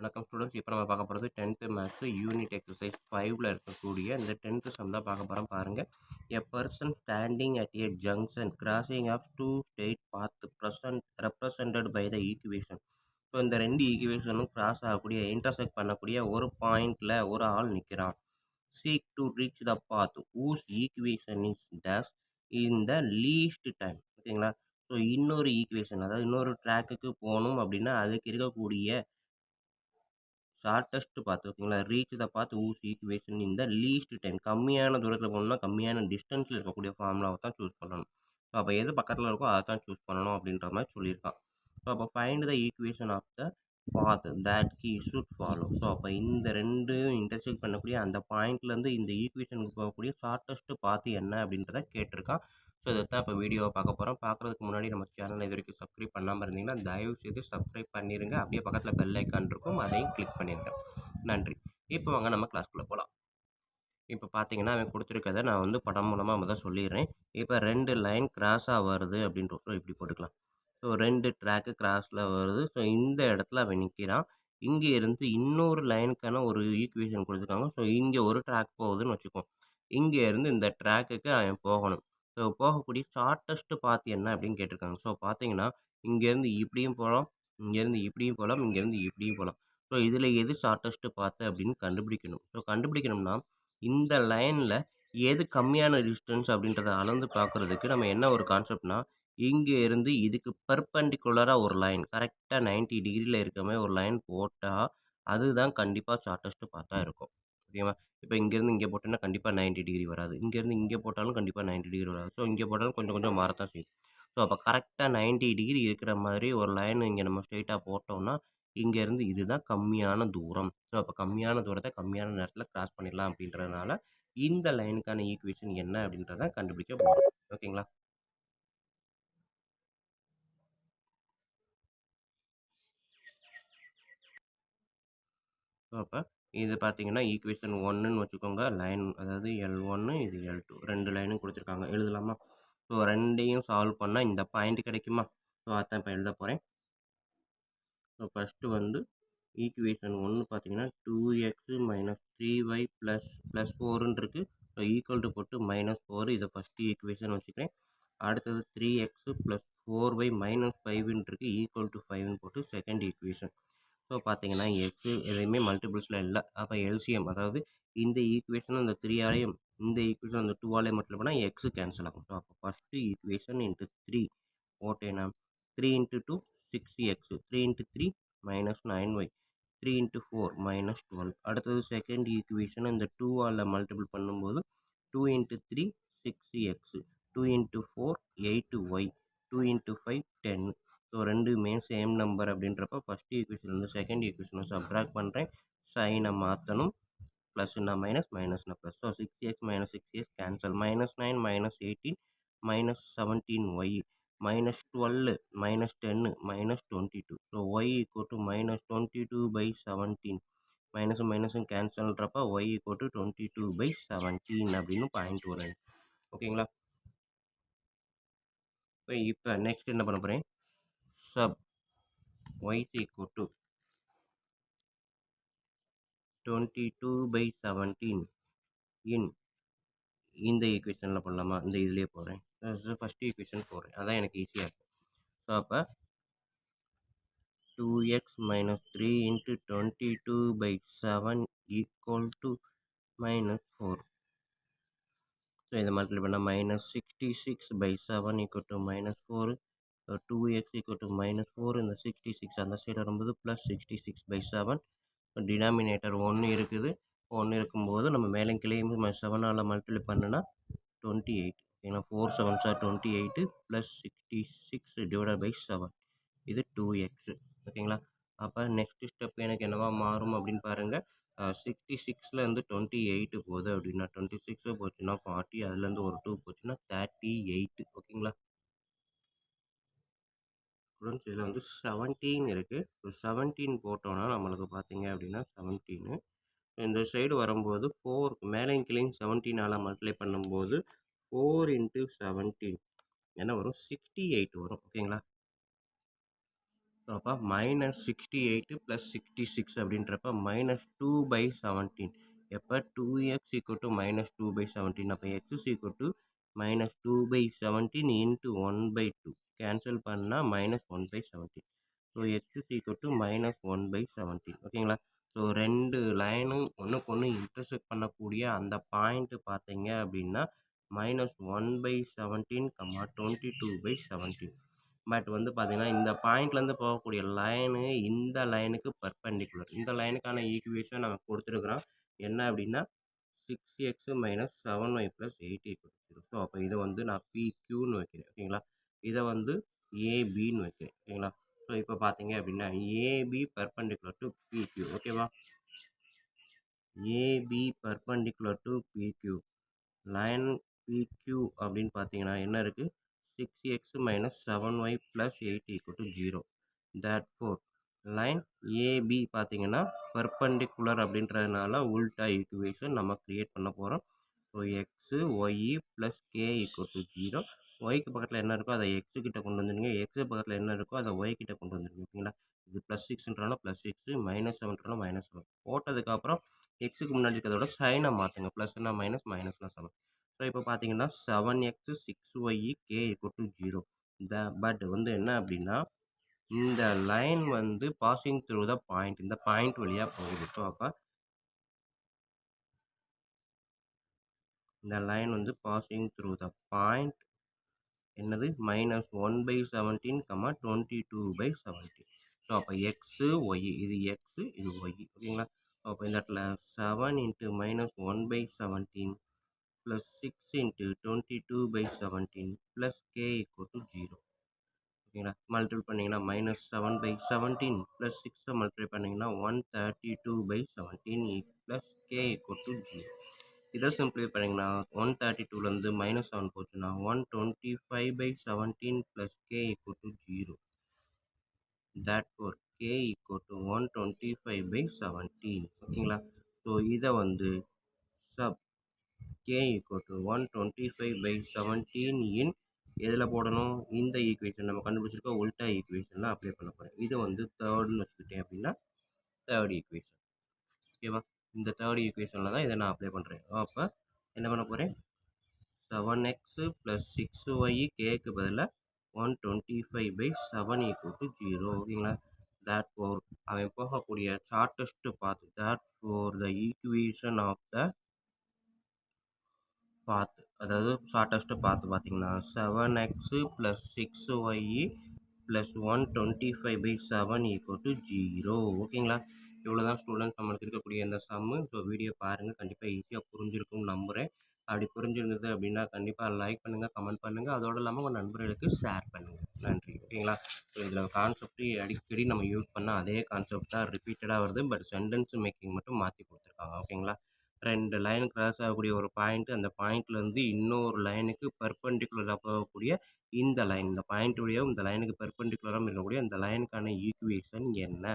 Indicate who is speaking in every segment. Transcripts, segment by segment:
Speaker 1: வணக்கம் ஸ்டூடெண்ட்ஸ். இப்போ நம்ம பார்க்க போகிறது 10th மேத்ஸ் யூனிட் எக்ஸசைஸ் 5ல் இருக்கக்கூடிய இந்த 10th சம் தான் பார்க்க போகிறோம். பாருங்கள், a person standing at a junction crossing of two straight path represented by the equation. So இந்த ரெண்டு ஈக்குவேஷனும் கிராஸ் ஆகக்கூடிய இன்டர்செக்ட் பண்ணக்கூடிய ஒரு பாயிண்டில் ஒரு ஆள் நிற்கிறான். Seek to reach the path whose equation is dash in the least time. ஓகேங்களா? ஸோ இன்னொரு ஈக்குவேஷன், அதாவது இன்னொரு ட்ராக்குக்கு போகணும் அப்படின்னா அதுக்கு இருக்கக்கூடிய ஷார்ட்டஸ்ட் பாத். ஓகேங்களா? ரீச் த பாத் ஊஸ் ஈக்குவேஷன் இந்த லீஸ்ட் டைம். கம்மியான தூரத்தில் போகணும்னா கம்மியான டிஸ்டன்ஸில் இருக்கக்கூடிய ஃபார்முலாவை தான் சூஸ் பண்ணணும். ஸோ அப்போ எது பக்கத்தில் இருக்கோ அதை தான் சூஸ் பண்ணணும் அப்படின்ற மாதிரி சொல்லியிருக்கான். ஸோ அப்போ find the equation of the path that he should follow. So அப்போ இந்த ரெண்டு இன்டர்செக்ட் பண்ணக்கூடிய அந்த பாயிண்ட்லேருந்து இந்த ஈக்குவேஷனுக்கு போகக்கூடிய ஷார்ட்டஸ்ட் பாத் என்ன அப்படின்றத கேட்டிருக்கான். ஸோ இதை தான் இப்போ வீடியோவை பார்க்க போகிறோம். பார்க்குறதுக்கு முன்னாடி நம்ம சேனலை இது வரைக்கும் சப்ஸ்கிரைப் பண்ணாமல் இருந்தீங்கன்னா தயவு செய்து சப்ஸ்கிரைப் பண்ணிடுங்க. அப்படியே பக்கத்தில் பெல் ஐக்கான் இருக்கும், அதையும் கிளிக் பண்ணிடுங்க. நன்றி. இப்போ வாங்க நம்ம கிளாஸ்க்குள்ளே போகலாம். இப்போ பார்த்தீங்கன்னா அவன் கொடுத்துருக்கதை நான் வந்து படம் மூலமாக முதல் சொல்லிடுறேன். இப்போ 2 லைன் கிராஸாக வருது அப்படின்ற ஸோ இப்படி போட்டுக்கலாம். ஸோ 2 ட்ராக்கு கிராஸில் வருது. ஸோ இந்த இடத்துல அவன் நிற்கிறான். இங்கே இருந்து இன்னொரு லைனுக்கான ஒரு ஈக்குவேஷன் கொடுத்துருக்காங்க. ஸோ இங்கே ஒரு ட்ராக் போகுதுன்னு வச்சுக்கோம். இங்கே இருந்து இந்த ட்ராக்குக்கு அவன் போகணும். ஸோ போகக்கூடிய ஷார்ட்டஸ்ட் பாத் என்ன அப்படின்னு கேட்டிருக்காங்க. ஸோ பார்த்தீங்கன்னா இங்கேருந்து இப்படியும் போகலாம், இங்கேருந்து இப்படியும் போகலாம், இங்கேருந்து இப்படியும் போகலாம். ஸோ இதில் எது ஷார்ட்டஸ்ட் பாத்து அப்படின்னு கண்டுபிடிக்கணும். ஸோ கண்டுபிடிக்கணும்னா இந்த லைனில் எது கம்மியான டிஸ்டன்ஸ் அப்படின்றத அளந்து பார்க்குறதுக்கு நம்ம என்ன ஒரு கான்செப்ட்னா, இங்கே இருந்து இதுக்கு பெர்பெண்டிகுலராக ஒரு லைன் கரெக்டாக 90 டிகிரியில் இருக்க மாதிரி ஒரு லைன் போட்டால் அதுதான் கண்டிப்பாக ஷார்ட்டஸ்ட் பாத்தா இருக்கும். ஓகேவா? இப்போ இங்கேருந்து இங்கே போட்டோன்னா கண்டிப்பாக 90 டிகிரி வராது. இங்கேருந்து இங்கே போட்டாலும் கண்டிப்பாக 90 டிகிரி வராது. ஸோ இங்கே போட்டாலும் கொஞ்சம் கொஞ்சம் மாறத்தான் செய்யும். ஸோ அப்போ கரெக்டாக 90 டிகிரி இருக்கிற மாதிரி ஒரு லைன் இங்கே நம்ம ஸ்ட்ரெயிட்டாக போட்டோம்னா இங்கேருந்து இதுதான் கம்மியான தூரம். ஸோ அப்போ கம்மியான தூரத்தை கம்மியான நேரத்தில் கிராஸ் பண்ணிடலாம் அப்படின்றதுனால இந்த லைனுக்கான ஈக்குவேஷன் என்ன அப்படின்றத கண்டுபிடிக்க போகிறோம். ஓகேங்களா? ஸோ அப்போ இது பார்த்தீங்கன்னா ஈக்குவேஷன் 1ன்னு வச்சுக்கோங்க. லைன் அதாவது L1 இது L2 2 லைனும் கொடுத்துருக்காங்க. எழுதலாமா? ஸோ 2யும் சால்வ் பண்ணால் இந்த பாயிண்ட் கிடைக்குமா? ஸோ அதான் இப்போ எழுத போகிறேன். ஸோ ஃபஸ்ட்டு வந்து ஈக்குவேஷன் 1 பார்த்தீங்கன்னா 2x மைனஸ் 3y ப்ளஸ் 4ன்னு இருக்குது. ஸோ ஈக்குவல் டு போட்டு -4 இதை ஃபஸ்ட்டு ஈக்குவேஷன் வச்சுக்கிறேன். அடுத்தது 3x ப்ளஸ் 4y மைனஸ் 5ன்னு இருக்குது. ஈக்குவல் டு 5ன்னு போட்டு செகண்ட் ஈக்குவேஷன். ஸோ பார்த்தீங்கன்னா எக்ஸு எதையுமே மல்டிபிள்ஸில் இல்லை. அப்போ எல்சிஎம், அதாவது இந்த ஈக்குவேஷன் இந்த 3ஆலையும் இந்த ஈக்குவேஷன் அந்த 2ஆலையும் மல்டிப்ளை பண்ணால் எக்ஸு கேன்சல் ஆகும். ஸோ அப்போ ஃபஸ்ட்டு ஈக்குவேஷன் இன்ட்டு 3 போட்டேன்னா 3 into 2 6x 3 into 3 minus 9y 3 into 4 minus 12. அடுத்தது செகண்ட் ஈக்குவேஷன் இந்த 2ஆல் மல்டிபிள் பண்ணும்போது 2 into 3 6x 2 into 4 8y 2 into 5 10. So ரெண்டுமே சேம் நம்பர் அப்படின்றப்ப ஃபஸ்ட் ஈக்குவேஷன்லேருந்து செகண்ட் ஈக்குவேஷனை சப்ட்ராக்ட் பண்ணுறேன். சைனை மாற்றணும். ப்ளஸ்னா மைனஸ், மைனஸ்னா ப்ளஸ். So 6x minus 6x cancel. -9 -18 -17y -12 -10 -22. So y equal to -22/17. மைனஸும் மைனஸும் கேன்சல்ன்றப்ப y ஈக்குவல் டு 22/17 அப்படின்னு பாயிண்ட் வரும். ஓகேங்களா? இப்போ நெக்ஸ்ட் என்ன பண்ண போகிறேன்? Sub y equal to 22/17 in இந்த ஈக்குவேஷனில் பண்ணலாமா? இந்த இதுலேயே போகிறேன். ஃபஸ்ட் ஈக்குவேஷன் போடுறேன், அதான் எனக்கு ஈஸியாக இருக்கும். ஸோ அப்போ 2x minus 3 into 22/7 equal to -4. So இதை மல்டிப்ளை பண்ணால் -66/7 equal to -4. 2x equal to -4. இந்த 66 அந்த சைடு வரும்போது ப்ளஸ் 66/7. டினாமினேட்டர் 1 இருக்குது. 1 இருக்கும்போது நம்ம மேலே கிளையும் 7ஆல் மல்டிப்ளை பண்ணுனா 28. ஏன்னா 4 7s are 28 plus 66 divided by 7. இது 2x. ஓகேங்களா? அப்போ நெக்ஸ்ட் ஸ்டெப் எனக்கு என்னவா மாறும் அப்படின்னு பாருங்கள். 66ல் இருந்து 28 போகுது அப்படின்னா 26 போச்சுன்னா 40, அதுலேருந்து ஒரு 2 போச்சுன்னா 38. ஓகேங்களா? ஸ்டூடெண்ட்ஸ் இதில் வந்து 17 இருக்குது. ஸோ 17 போட்டோன்னா நம்மளுக்கு பார்த்தீங்க அப்படின்னா 17 இந்த சைடு வரும்போது 4 மேலேயும் கீழேயும் 17ஆல் மல்டிப்ளை பண்ணும்போது 4 இன்ட்டு 17 என்ன வரும்? 68 வரும். ஓகேங்களா? ஸோ அப்போ -68 + 66 அப்படின்றப்ப -2/17. எப்போ 2x -2/17. அப்போ x -2/17 × 1/2 கேன்சல் பண்ணால் -1/17. So x -1/17. ஓகேங்களா. ஸோ 2 லைனும் ஒன்றுக்கு ஒன்று இன்டர்செக்ட் பண்ணக்கூடிய அந்த பாயிண்ட் பார்த்தீங்க அப்படின்னா -1/17, 22/17. பட் வந்து பார்த்தீங்கன்னா, இந்த பாயிண்ட்லேருந்து போகக்கூடிய லைனு இந்த லைனுக்கு பெர்பெண்டிகுலர். இந்த லைனுக்கான ஈக்குவேஷன் நமக்கு குடுத்துருக்கிறான். என்ன அப்படின்னா, 6x - 7y + 8 = 0. ஸோ, அப்போ இத வந்து நான் PQன்னு வைக்கிறேன். ஓகேங்களா. இத வந்து ABன்னு வைக்கிறேன். ஓகேங்களா. ஸோ, இப்போ பார்த்தீங்க அப்படின்னா, AB பெர்பெண்டிகுலர் டூ PQ. ஓகேவா. AB perpendicular to PQ. Line PQ அப்படின்னு பார்த்தீங்கன்னா என்ன இருக்கு? 6x - 7y + 8 = 0. Therefore, line AB பார்த்தீங்கன்னா பெர்பெண்டிகுலர் அப்படின்றதுனால உல்டா ஈக்குவேஷன் நம்ம கிரியேட் பண்ண போறோம். So x, y + k = 0. yக்கு பக்கத்துல என்ன இருக்கோ அத x கிட்ட கொண்டு வந்துருங்க. x பக்கத்துல என்ன இருக்கோ அத y கிட்ட கொண்டு வந்துருங்க. ஓகேங்களா. இது +6ன்றனால +6, -7ன்றனால -7. போட்டதுக்கப்புறம் xக்கு முன்னாடி இருக்கிறதோட சைன மாத்துங்க. +ன்னா மைனஸ், மைனஸ்னா 7. ஸோ இப்போ பார்த்தீங்கன்னா 7x 6y k = 0. பட் வந்து என்ன அப்படின்னா, இந்த லைன் வந்து பாசிங் த்ரூ த பாயிண்ட். இந்த பாயிண்ட் வழியா போகுது. ஸோ அப்ப இந்த லைன் வந்து பாசிங் த்ரூ த பாயிண்ட் என்னது -1/17, 22/17. ஸோ அப்போ எக்ஸு ஒய் இது எக்ஸு இது ஒய். ஓகேங்களா. அப்போ இந்த இடத்துல 7 × -1/17 + 6 × 22/17 + k = 0. ஓகேங்களா. மல்டிபிள் பண்ணிங்கன்னா -7/17 + 6 மல்டிப்ளை பண்ணிங்கன்னா 132/17 + k = 0. இதை சிம்பிளை பண்ணிங்கன்னா 132லேருந்து -7 போச்சுன்னா 125/17 + k = 0. Therefore, k = 125/17. ஓகேங்களா. ஸோ இதை வந்து சப் k = 125/17 இன் எதில் போடணும்? இந்த ஈக்குவேஷன் நம்ம கண்டுபிடிச்சிருக்க உல்டா ஈக்குவேஷனில் அப்ளை பண்ண போகிறேன். இது வந்து தேர்டுன்னு வச்சுக்கிட்டேன் அப்படின்னா தேர்ட் ஈக்குவேஷன். ஓகேவா. இந்த தேர்ட் ஈக்குவேஷனில் தான் இதை நான் அப்ளை பண்ணுறேன். அப்போ என்ன பண்ண போகிறேன்? 7x + 6y kக்கு பதிலாக 125/7 = 0. ஓகேங்களா. Therefore, அவன் போகக்கூடிய shortest path. Therefore, the equation of the path, அதாவது ஷார்ட்டஸ்ட் பாத் பார்த்தீங்கன்னா 7x + 6y + 125/7 = 0. ஓகேங்களா. இவ்வளோ தான் ஸ்டூடெண்ட்ஸ் நம்மளுக்கு இருக்கக்கூடிய இந்த சம்மு. ஸோ வீடியோ பாருங்கள். கண்டிப்பாக ஈஸியாக புரிஞ்சிருக்கும்னு நம்புகிறேன். அப்படி புரிஞ்சிருந்தது அப்படின்னா கண்டிப்பாக லைக் பண்ணுங்கள், கமெண்ட் பண்ணுங்கள். அதோடு இல்லாமல் உங்கள் நண்பர்களுக்கு ஷேர் பண்ணுங்கள். நன்றி. ஓகேங்களா. ஸோ இதில் கான்செப்ட் அடிக்கடி நம்ம யூஸ் பண்ண அதே கான்செப்ட் தான் ரிப்பீட்டடாக வருது. பட் சென்டென்ஸ் மேக்கிங் மட்டும் மாற்றி கொடுத்துருக்காங்க. ஓகேங்களா. 2 லைன் கிராஸ் ஆகக்கூடிய ஒரு பாயிண்ட். அந்த பாயிண்ட்லேருந்து இன்னொரு லைனுக்கு பெர்பெண்டிகுலராக போகக்கூடிய இந்த லைன். இந்த பாயிண்ட் வழியாவும் இந்த லைனுக்கு பெர்பெண்டிகுலராக இருக்கக்கூடிய இந்த லைனுக்கான ஈக்குவேஷன் என்ன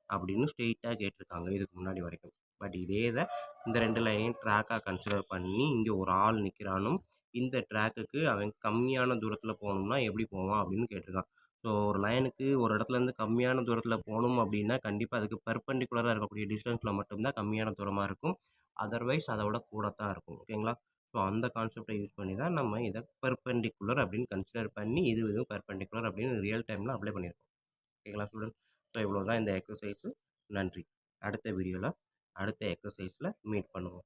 Speaker 1: அப்படின்னு ஸ்ட்ரெயிட்டாக கேட்டிருக்காங்க இதுக்கு முன்னாடி வரைக்கும். பட் இதே இதை இந்த 2 லைனையும் ட்ராக்காக கன்சிடர் பண்ணி இங்கே ஒரு ஆள் நிற்கிறானும் இந்த ட்ராக்குக்கு அவன் கம்மியான தூரத்தில் போகணும்னா எப்படி போவான் அப்படின்னு கேட்டிருக்கான். ஸோ ஒரு லைனுக்கு ஒரு இடத்துலேருந்து கம்மியான தூரத்தில் போகணும் அப்படின்னா கண்டிப்பாக அதுக்கு பெர்பெண்டிகுலராக இருக்கக்கூடிய டிஸ்டன்ஸில் மட்டும்தான் கம்மியான தூரமாக இருக்கும். அதர்வைஸ் அதை விட கூட தான் இருக்கும். ஓகேங்களா. ஸோ அந்த கான்செப்டை யூஸ் பண்ணி தான் நம்ம இதை பெர்பெண்டிகுலர் அப்படின்னு கன்சிடர் பண்ணி இதுவும் பெர்பெண்டிகுலர் அப்படின்னு ரியல் டைமில் அப்ளை பண்ணியிருக்கோம். ஓகேங்களா ஸ்டூடெண்ட். ஸோ இவ்வளோ தான் இந்த எக்ஸசைஸு. நன்றி. அடுத்த வீடியோவில் அடுத்த எக்ஸசைஸில் மீட் பண்ணுவோம்.